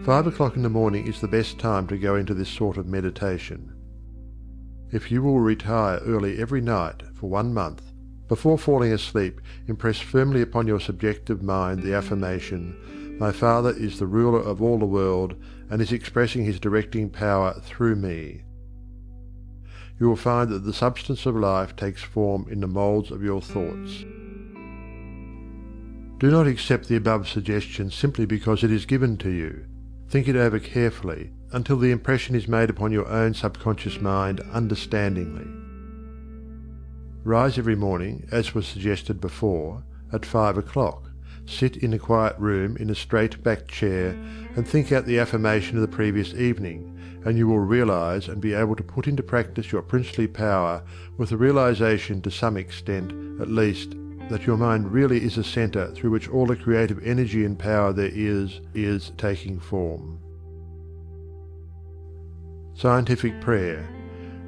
5 o'clock in the morning is the best time to go into this sort of meditation. If you will retire early every night for 1 month, before falling asleep, impress firmly upon your subjective mind the affirmation, "My Father is the ruler of all the world and is expressing his directing power through me." You will find that the substance of life takes form in the moulds of your thoughts. Do not accept the above suggestion simply because it is given to you. Think it over carefully until the impression is made upon your own subconscious mind understandingly. Rise every morning, as was suggested before, at 5 o'clock. Sit in a quiet room in a straight-backed chair and think out the affirmation of the previous evening, and you will realize and be able to put into practice your princely power with the realization to some extent, at least, that your mind really is a center through which all the creative energy and power there is taking form. Scientific prayer.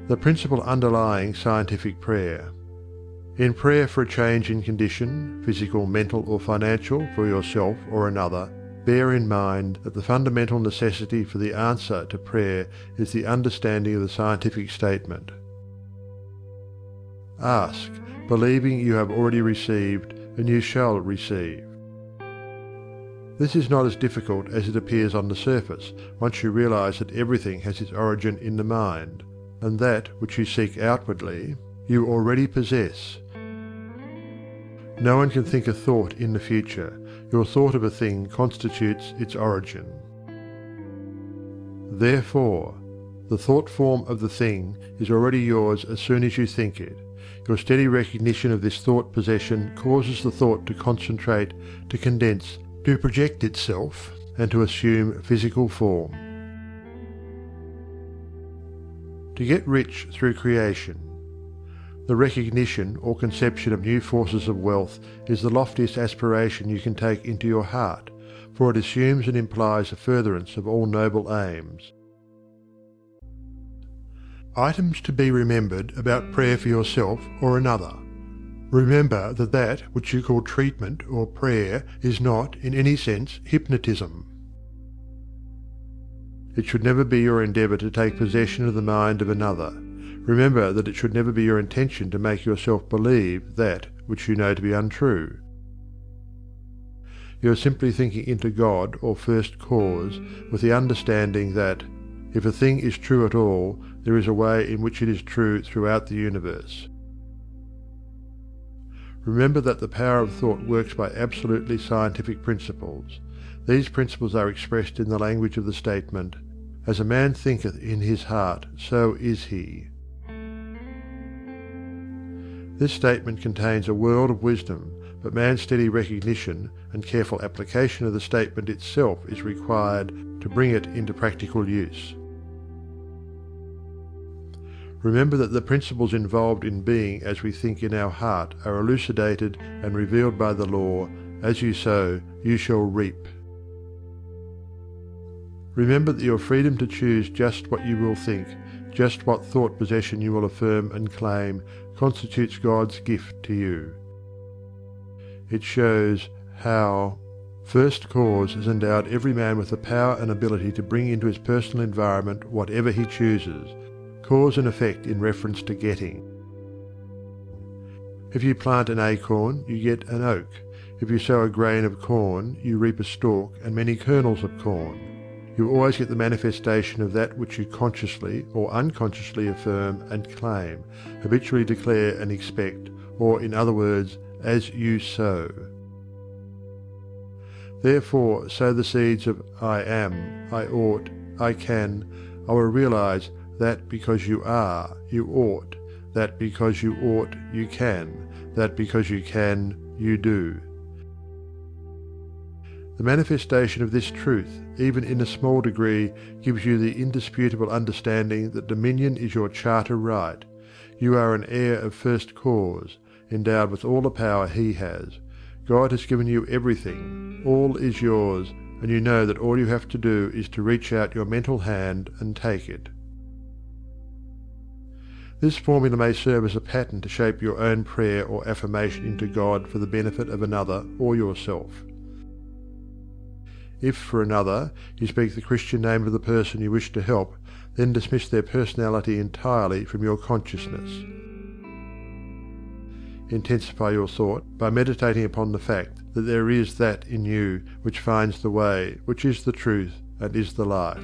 The principle underlying scientific prayer. In prayer for a change in condition, physical, mental, or financial, for yourself or another, bear in mind that the fundamental necessity for the answer to prayer is the understanding of the scientific statement. Ask, believing you have already received, and you shall receive. This is not as difficult as it appears on the surface, once you realize that everything has its origin in the mind, and that which you seek outwardly, you already possess. No one can think a thought in the future. Your thought of a thing constitutes its origin. Therefore, the thought form of the thing is already yours as soon as you think it. Your steady recognition of this thought possession causes the thought to concentrate, to condense, to project itself, and to assume physical form. To get rich through creation. The recognition or conception of new forces of wealth is the loftiest aspiration you can take into your heart, for it assumes and implies a furtherance of all noble aims. Items to be remembered about prayer for yourself or another. Remember that that which you call treatment or prayer is not, in any sense, hypnotism. It should never be your endeavor to take possession of the mind of another. Remember that it should never be your intention to make yourself believe that which you know to be untrue. You are simply thinking into God or First Cause with the understanding that, if a thing is true at all, there is a way in which it is true throughout the universe. Remember that the power of thought works by absolutely scientific principles. These principles are expressed in the language of the statement, "As a man thinketh in his heart, so is he." This statement contains a world of wisdom, but man's steady recognition and careful application of the statement itself is required to bring it into practical use. Remember that the principles involved in being as we think in our heart are elucidated and revealed by the law, "As you sow, you shall reap." Remember that your freedom to choose just what you will think, just what thought possession you will affirm and claim, constitutes God's gift to you. It shows how First Cause has endowed every man with the power and ability to bring into his personal environment whatever he chooses, cause and effect in reference to getting. If you plant an acorn, you get an oak. If you sow a grain of corn, you reap a stalk and many kernels of corn. You always get the manifestation of that which you consciously or unconsciously affirm and claim, habitually declare and expect, or in other words, as you sow. Therefore sow the seeds of I am, I ought, I can, I will realize that because you are, you ought, that because you ought, you can, that because you can, you do. The manifestation of this truth, even in a small degree, gives you the indisputable understanding that dominion is your charter right. You are an heir of First Cause, endowed with all the power he has. God has given you everything. All is yours, and you know that all you have to do is to reach out your mental hand and take it. This formula may serve as a pattern to shape your own prayer or affirmation into God for the benefit of another or yourself. If, for another, you speak the Christian name of the person you wish to help, then dismiss their personality entirely from your consciousness. Intensify your thought by meditating upon the fact that there is that in you which finds the way, which is the truth and is the life.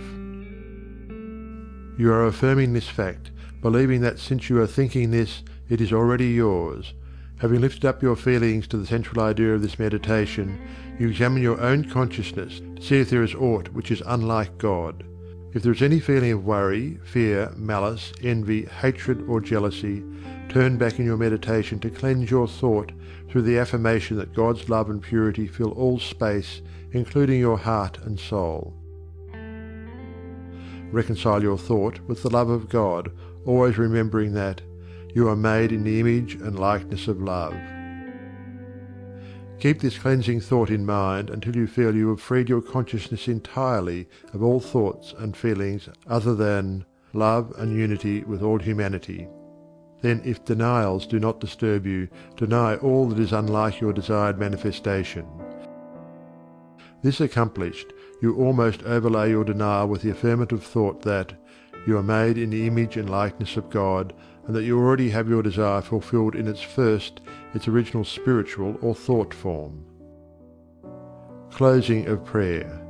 You are affirming this fact, believing that since you are thinking this, it is already yours. Having lifted up your feelings to the central idea of this meditation, you examine your own consciousness to see if there is aught which is unlike God. If there is any feeling of worry, fear, malice, envy, hatred, or jealousy, turn back in your meditation to cleanse your thought through the affirmation that God's love and purity fill all space, including your heart and soul. Reconcile your thought with the love of God, always remembering that you are made in the image and likeness of love. Keep this cleansing thought in mind until you feel you have freed your consciousness entirely of all thoughts and feelings other than love and unity with all humanity. Then, if denials do not disturb you, deny all that is unlike your desired manifestation. This accomplished, you almost overlay your denial with the affirmative thought that you are made in the image and likeness of God, and that you already have your desire fulfilled in its original spiritual or thought form. Closing of prayer.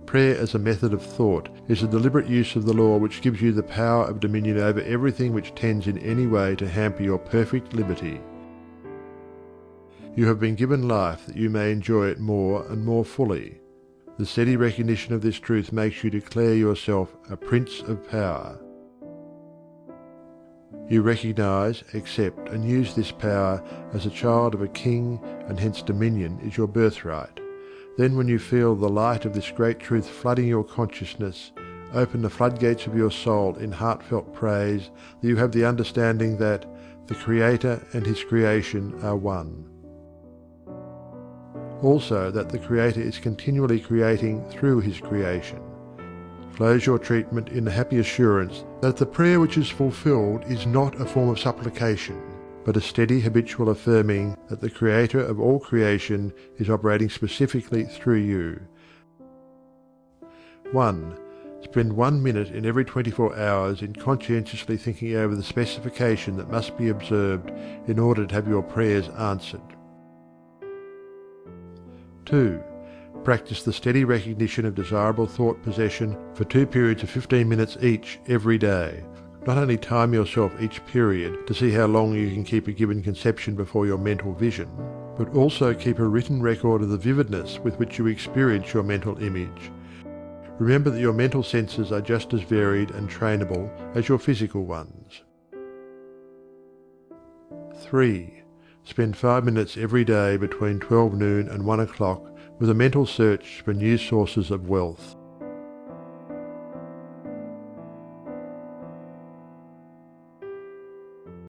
Prayer as a method of thought is a deliberate use of the law which gives you the power of dominion over everything which tends in any way to hamper your perfect liberty. You have been given life that you may enjoy it more and more fully. The steady recognition of this truth makes you declare yourself a Prince of Power. You recognize, accept, and use this power as a child of a king, and hence dominion is your birthright. Then, when you feel the light of this great truth flooding your consciousness, open the floodgates of your soul in heartfelt praise that you have the understanding that the Creator and His creation are one. Also that the Creator is continually creating through His creation. Close your treatment in the happy assurance that the prayer which is fulfilled is not a form of supplication, but a steady habitual affirming that the Creator of all creation is operating specifically through you. 1. Spend 1 minute in every 24 hours in conscientiously thinking over the specification that must be observed in order to have your prayers answered. 2. Practice the steady recognition of desirable thought possession for 2 periods of 15 minutes each every day. Not only time yourself each period to see how long you can keep a given conception before your mental vision, but also keep a written record of the vividness with which you experience your mental image. Remember that your mental senses are just as varied and trainable as your physical ones. 3. Spend 5 minutes every day between 12 noon and 1 o'clock with a mental search for new sources of wealth.